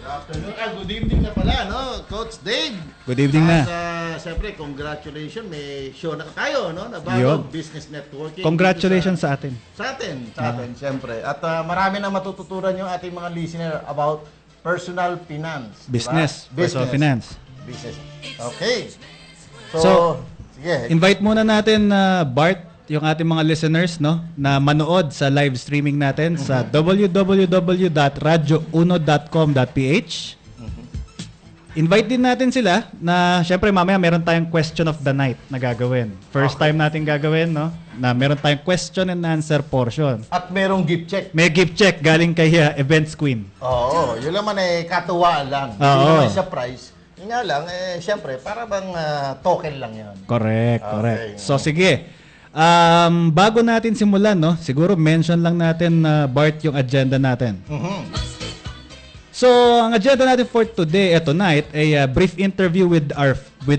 Afternoon. Good evening na pala, no? Coach Dave. Good evening na. Siyempre, congratulations. May show na tayo, no? Na Yun. bago, business networking. Congratulations sa atin. Sa atin, siyempre. At marami na matututuran yung ating mga listener about personal finance. Business. Diba? Personal finance. Business. Okay. So, sige. Invite muna natin, Bart, yung ating mga listeners, no, na manood sa live streaming natin sa www.radiouno.com.ph. Invite din natin sila na, syempre, mamaya meron tayong question of the night na gagawin. First time natin gagawin, no, na meron tayong question and answer portion. At merong gift check. May gift check galing kay Events Queen. Oo, yun naman katuwaan lang. Oo. Hindi naman siya prize. Yun nga lang, syempre, para bang token lang yan. Correct, Okay. correct. So, sige. Bago natin simulan, no, siguro mention lang natin, Bart, yung agenda natin. So, ang agenda natin for today, tonight, ay brief interview with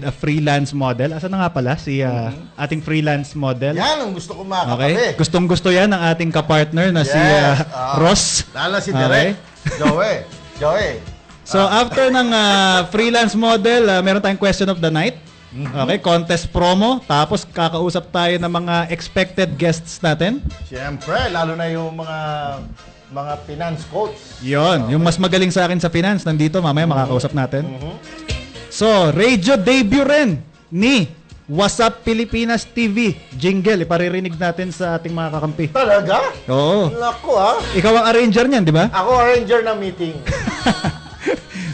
a freelance model. Asa na nga pala si ating freelance model? Yan ang gusto ko makakape. Okay. Gustong-gusto yan ng ating kapartner na si Ross. Lala si Direk. Joey. So, after ng freelance model, meron tayong question of the night. Okay, contest promo. Tapos, kakausap tayo ng mga expected guests natin. Siyempre, lalo na yung mga finance coach. Yon, yung mas magaling sa akin sa finance, nandito, mamaya makakausap natin. So, radio debut rin ni What's Up Pilipinas TV. Jingle, iparirinig natin sa ating mga kakampi. Talaga? Oo. Naku Ikaw ang arranger niyan, di ba? Ako arranger ng meeting.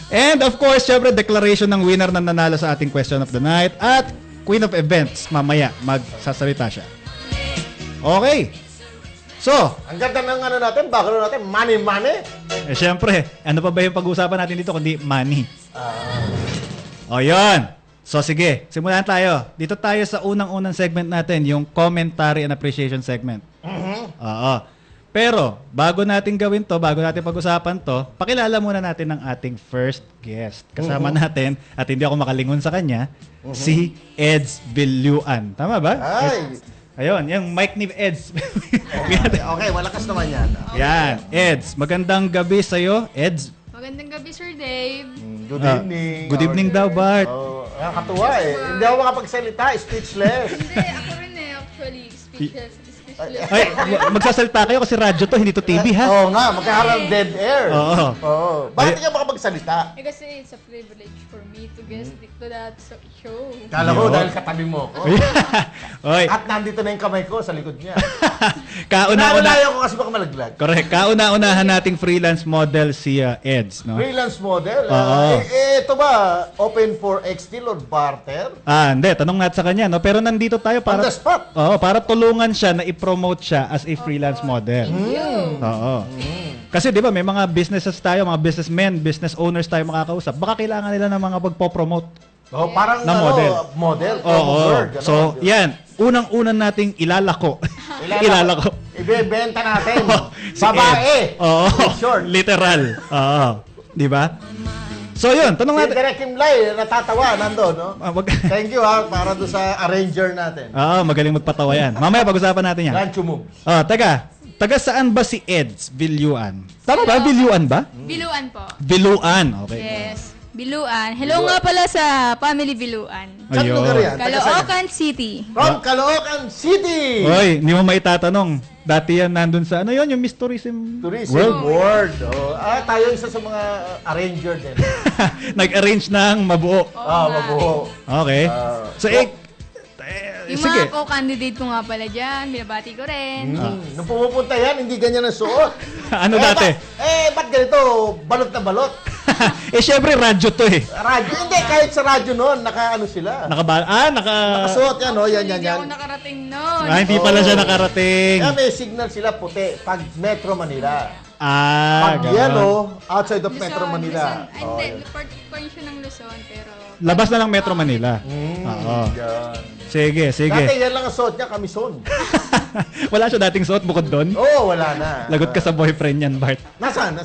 And of course, syempre, declaration ng winner na nanalo sa ating question of the night at Queen of Events, mamaya, magsasalita siya. Okay. So, Ang ganda ng natin, background natin, money. syempre, ano pa ba yung pag-uusapan natin dito kundi money? O, yun. So, sige, simulan tayo. Dito tayo sa unang-unang segment natin, yung commentary and appreciation segment. Oo. Pero, bago natin gawin to, bago natin pag-usapan to, pakilala muna natin ng ating first guest. Kasama natin, at hindi ako makalingon sa kanya, si Eds Villuan. Tama ba? Ay. Ayun, yung mic ni Eds. Okay, malakas naman yan. Yan, Eds. Magandang gabi sa'yo, Eds. Magandang gabi, Sir Dave. Good evening. Good evening daw, Bart. Nakakatuwa Hindi ako makapagsalita, speechless. Hindi, ako rin actually, speechless. Ay, magsasalita kayo kasi radyo to, hindi to TV, ha? Oo nga, magkakaroon dead air. Oo. Bakit hindi ka makapagsalita? Kasi it's a privilege for me to guest to that show. Kala ko dahil katabi mo ko. Oy, At nandito na yung kamay ko sa likod niya. kauna-una. Naalalayo ko kasi baka malaglag. Correct. Kauna-unahan nating freelance model si Eds, no? Freelance model. Oo. Ito ba, open for ex-deal or barter? Hindi. Tanong natin sa kanya, no? Pero nandito tayo On para... the spot. Oo, para tulungan siya na i-promote siya as a freelance model. Oo. Kasi 'di ba may mga businesses tayo, mga businessmen, business owners tayo makakausap. Baka kailangan nila ng mga pagpo-promote. Oh, parang Na model. Model. Oo. Gano'n. So, yan. Unang-una nating ilalako. Ilalako. Ibebenta natin. Si Babae. Ed. Oo. In short. Literal. Oo. 'Di ba? So, yun. Tanong Si natin. Direk Kim Lai, natatawa nandun, no? Thank you para doon sa arranger natin. Oo, magaling magpatawa yan. Mamaya pag-usapan natin yan. Rancho moves. Taga saan ba si Eds Villuan? Tama ba? Villuan ba? Biluan po. Villuan. Okay. Yes. Biluan. Hello nga pala sa Family Biluan. Saan Ayun. lugar yan? Caloocan City. From Caloocan City! Oy, hindi mo maitatanong. Dati yan nandun sa, ano yun, yung Miss Tourism Tourism World. World. Tayo isa sa mga arranger din. Nag-arrange ng mabuo. Mabuho. Okay. So, Yung sige. mga co-candidate ko nga pala dyan, binabati ko rin. Nung pumupunta yan, hindi ganyan ang suot. Ano dati? Ba't ganito? Balot na balot. Syempre, radyo to eh. Radyo. Hindi, kahit sa radyo noon, naka-ano sila. Nakasuot yan, no? Yan. Hindi ako nakarating nun. Hindi pala siya nakarating. Kaya may signal sila puti pag Metro Manila. Pag Ganon. yellow, outside of Luzon, Metro Manila. Luzon. Ay, hindi, part siya ng Luzon, pero... Labas na lang Metro Manila. Oo. Yan. Sige. Dati yan lang ang suot niya, kamison. Wala siya dating suot bukod doon. Oo, wala na. Lagot ka sa boyfriend yan, Bart. Nasaan?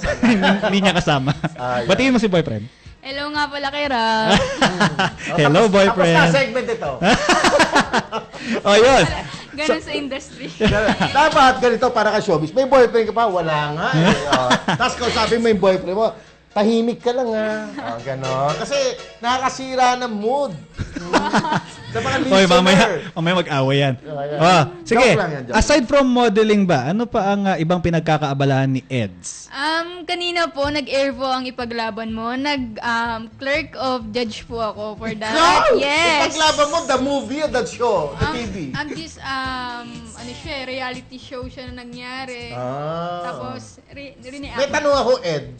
Hindi niya kasama. Yan. Batiin mo si boyfriend. Hello nga pala kay Rab. Hello, Tapos boyfriend. na segment ito. Yun. Ganun sa industry. Dapat ganito para ka showbiz. May boyfriend ka pa? Wala nga. Tapos kausapin mo yung boyfriend mo. tahimik ka lang gano'n. Kasi nakakasira ng mood. Sa mga Oy, listener. mamaya mag-away yan. Ayan. Sige, Joke lang yan, joke. aside from modeling ba, ano pa ang ibang pinagkakaabalahan ni Eds? Kanina po, nag-air po ang ipaglaban mo. Clerk of judge po ako for that. Ikaw! Yes! Ipaglaban mo, the movie or the show? The TV? Ano siya, reality show siya na nangyari. Tapos, May rineact. tanong ako, Ed.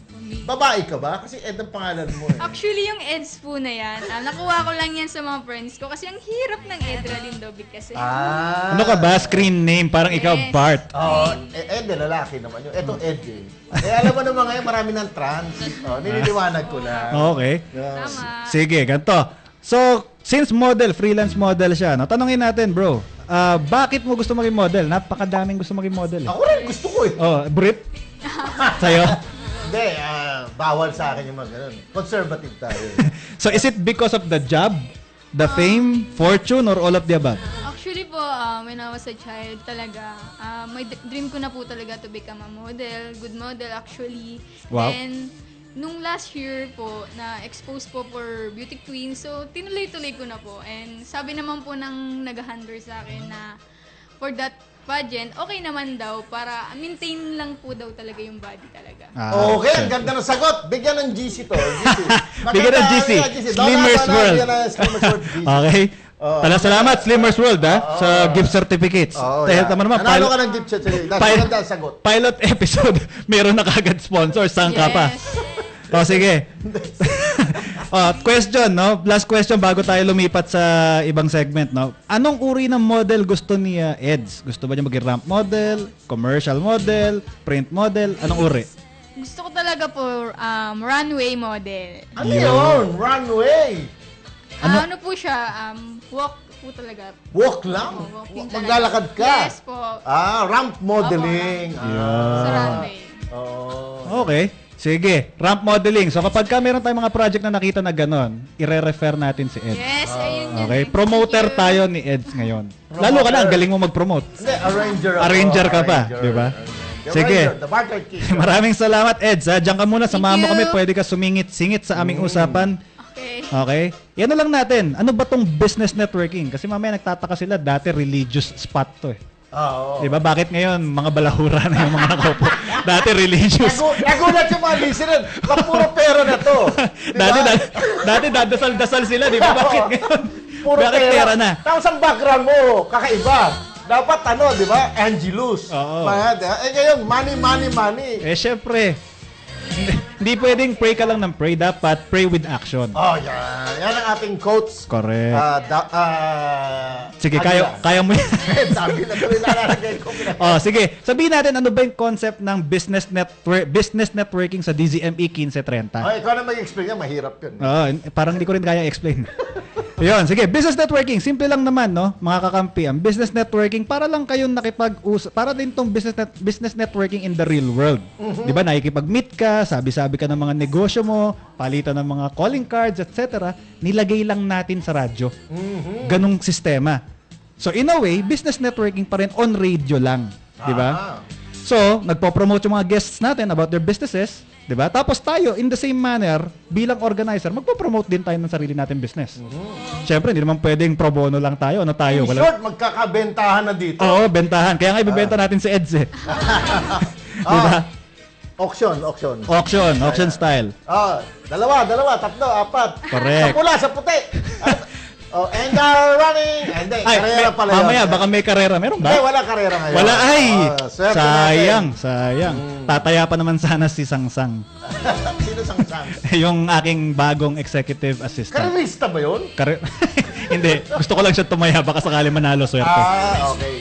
Babae ka ba? Kasi Ed ang pangalan mo eh. Actually, yung EDS po na yan, nakuha ko lang yan sa mga friends ko kasi ang hirap ng Edra Lindovic kasi. Ano ka ba? Screen name, parang ikaw Yes. Bart. Oo, Ed, lalaki naman yun. Ito, Ed eh. Alam mo naman ngayon, marami ng trans. Nililiwanag ko lang. Okay. Yes. Tama. Sige, ganito. So, since model, freelance model siya, no? Tanungin natin, bro. Bakit mo gusto maging model? Napakadaming gusto maging model. Ako rin, gusto ko eh. Oh, Brit? Sa'yo? Hindi, bawal sa akin yung mga ganun. Conservative tayo. So, is it because of the job, the fame, fortune, or all of the above? Actually po, when I was a child talaga, my dream ko na po talaga to become a model, good model actually. Wow. And nung last year po, na-expose po for beauty queen, so tinuloy-tuloy ko na po. And sabi naman po ng nag-handler sa akin na for that pageant, okay naman daw para maintain lang po daw talaga yung body talaga. Okay, ang ganda ng sagot. Bigyan ng GC to. GC. Bigyan ng GC. Slimmers World. Bigyan ng Slimmers World GC. Okay. Salamat, Slimmers World, sa gift certificates. Dahil naman Nanalo ka ng gift certificate. That's maganda ang sagot. Pilot episode, meron na kagad sponsor, saan ka pa? Sige. Question, no? Last question bago tayo lumipat sa ibang segment, no? Anong uri ng model gusto ni Eds? Gusto ba niya maging ramp model, commercial model, print model? Anong uri? Gusto ko talaga po runway model. Ano yun? Runway. Ano po siya? Walk po talaga. Walk lang? Walking talaga. Maglalakad ka? Yes po. Ramp modeling. Sa runway. Okay. Sige, ramp modeling. So kapag ka meron tayong mga project na nakita na ganon, ire-refer natin si Eds. Yes, ayun yun. Okay, eh. promoter Thank you. tayo ni Eds ngayon. Lalo ka na, ang galing mo mag-promote. Hindi, arranger ako. Arranger ka pa, Arranger. di ba? The Sige. arranger, the barter king. Maraming salamat, Eds. Diyan ka muna, samahan mo Thank kami. you. Pwede ka sumingit-singit sa aming usapan. Okay. Okay? Yan na lang natin. Ano ba tong business networking? Kasi mamaya nagtataka sila, dati religious spot to eh. Oo. Di ba? Bakit ngayon mga balahura na yung mga nakaupo? Dati religious. Nagulat yung mga listener. Puro pera na to. Di ba? Dati dadasal-dasal sila, di ba? Bakit ngayon? Puro Bakit pera na? Tapos ang background mo, kakaiba. Dapat di ba? Angelus. Oo. Ngayon, money. Eh, syempre. Hindi pwedeng pray ka lang ng pray. Dapat pray with action. Oh, yan. Yan ang ating quotes. Correct. Sige, Avila. kaya mo yan. Sabi na tuloy nalalagay ko. Sige. Sabihin natin ano ba yung concept ng business networking sa DZME 1530. Ikaw na mag-explain yan. Mahirap yun. Parang hindi ko rin kaya explain. Yun, sige. Business networking. Simple lang naman, no? Mga kakampi. Ang business networking, para lang kayong para din tong business networking in the real world. Di ba? Nakikipag-meet ka, sabi-sabi ka ng mga negosyo mo, palitan ng mga calling cards, etc. Nilagay lang natin sa radyo. Ganong sistema. So, in a way, business networking pa rin on radio lang. Di ba? So, nagpo-promote yung mga guests natin about their businesses, 'di ba? Tapos tayo in the same manner bilang organizer, magpo-promote din tayo ng sarili nating business. Siyempre, hindi naman pwedeng pro bono lang tayo. Ano tayo? In short, magkakabentahan na dito. Oo, bentahan. Kaya nga ibebenta natin si Eds eh. Diba? Auction style. Dalawa, tatlo, apat. Correct. Sa pula, sa puti. And running. Hindi, karera pala yun. Mamaya, baka may karera. Meron Hindi, ba? wala karera ngayon. Wala ay! Swerte Sayang. natin. Tataya pa naman sana si Sangsang. Sino sang-sang? Yung aking bagong executive assistant. Karerista ba yun? Hindi. Gusto ko lang siya tumaya. Baka sakali manalo. Swerte. Okay.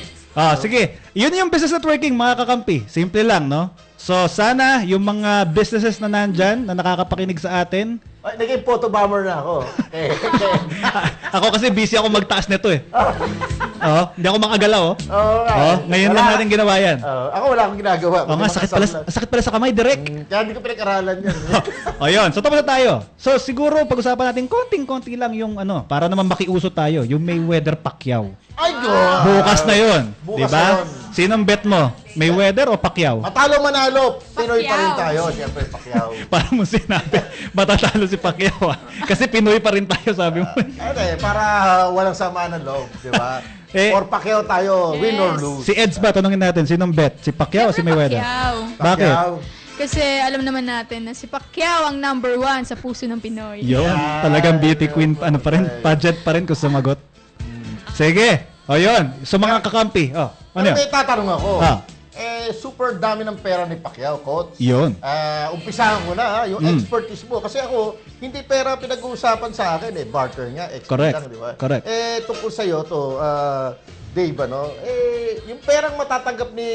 Sige. Yun yung business networking, mga kakampi. Simple lang, no? So, sana yung mga businesses na nandyan, na nakakapakinig sa atin, Ay, naging photo bomber na ako. ako kasi busy ako magtaas nito eh. Hindi ako makagalaw. Ngayon lang natin ginawa yan. Ako wala akong ginagawa. Sakit pala sa kamay, direct. Kaya hindi ko pinag-aralan yan. Yun. So, tapos na tayo. So, siguro, pag-usapan natin, konting-konti lang yung para naman makiuso tayo, yung Mayweather Pacquiao. Ay, God! Bukas na yun. Bukas Diba? na yun. Sinong bet mo? Mayweather o Pacquiao? Matalo manalo, Pinoy pa rin Pacquiao. tayo. Siyempre, Pacquiao. Para mo sinabi, matatalo si Pacquiao ah. Kasi Pinoy pa rin tayo, sabi mo. Ano para walang sama ng loob, di ba? Eh, For Pacquiao tayo, win or lose. Si Eds ba, tanungin natin, sinong bet? Si Pacquiao o si Mayweather? Pacquiao. Bakit? Pacquiao. Kasi alam naman natin na si Pacquiao ang number 1 sa puso ng Pinoy. Yun, talagang beauty queen, ano pa rin, pageant pa rin kung sumagot. Sige, o yun, so mga kakampi, ano Pero yun? may tatanong ako. Ah. Super dami ng pera ni Pacquiao, coach. Yun. Umpisahan ko na, yung expertise mo. Kasi ako, hindi pera pinag-uusapan sa akin, barter nga, expert Correct. lang, di ba? Correct. Tungkol sa'yo to, Dave, yung perang matatanggap ni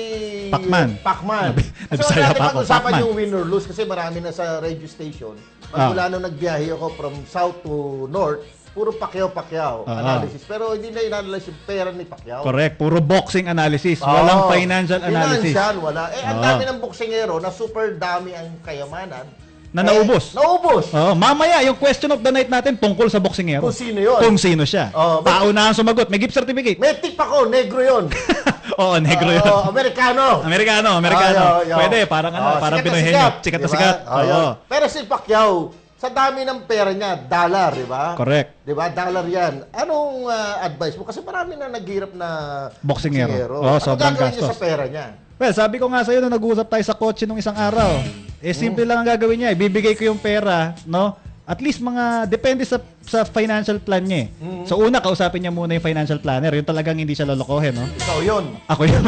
Pacman. Pacman. Kasi Nabisaya natin pa ako, pag-usapan Pacman. yung win or lose kasi marami na sa radio station. Mula nung nagbiyahe ako from south to north, puro Pacquiao analysis. Pero hindi na in-analyze yung pera ni Pacquiao. Correct, puro boxing analysis, walang Oo. financial analysis. Financial, wala. Ang Oo. dami ng boksingero na super dami ang kayamanan. Na naubos. Naubos. Mamaya, yung question of the night natin tungkol sa boxingero. Kung sino yun. Kung sino siya. Oh, may- Paunahan sumagot, may gift certificate. May tip ako, negro yun. Oo, negro yun. Amerikano. Amerikano. Yo. Pwede, parang parang sikat na Pinoy sikat, henyo. Sikat na di ba? sikat. Yun. Oo. Pero si Pacquiao, sa dami ng pera niya, dollar, di ba? Correct. Di ba? Dollar yan. Anong advice mo? Kasi marami na naghirap na Boksingero. Oo, sobrang gagawin niya gastos. sa pera niya? Well, sabi ko nga sa'yo nung nag-uusap tayo sa kotse nung isang araw. Simple lang ang gagawin niya. Ibibigay ko yung pera, no? At least depende sa financial plan niya. So una, kausapin niya muna yung financial planner. Yung talagang hindi siya lolokohin, no? Ikaw yun. Ako yun.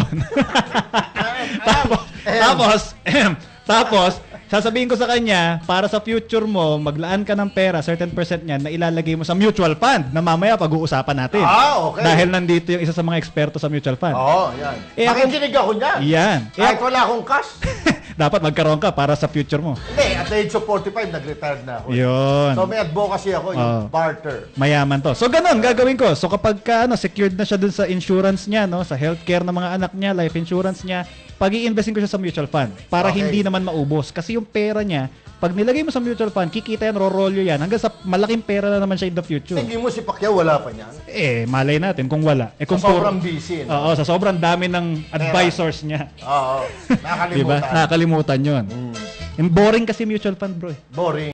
tapos, sasabihin ko sa kanya, para sa future mo, maglaan ka ng pera, certain percent niyan, na ilalagay mo sa mutual fund na mamaya pag-uusapan natin. Okay. Dahil nandito yung isa sa mga eksperto sa mutual fund. Oo, yan. Pakikinig ako niyan. Yan. Kahit wala akong cash. Dapat magkaroon ka para sa future mo. Hindi, at the age of 45, nag-retire na ako. Yun. So may advocacy ako, yung barter. Mayaman to. So ganun, gagawin ko. So kapag secured na siya dun sa insurance niya, no, sa healthcare ng mga anak niya, life insurance niya, pag-i-investin ko siya sa mutual fund para Okay. hindi naman maubos. Kasi yung pera niya, pag nilagay mo sa mutual fund, kikita yan, rorolyo yan, hanggang sa malaking pera na naman siya in the future. Tingin mo si Pacquiao, wala pa niyan. Malay natin kung wala. Sa Kung sobrang busy. No? Oo, sa sobrang dami ng advisors niya. Oo, Diba? nakalimutan. Nakakalimutan yun. And boring kasi mutual fund, bro. Boring.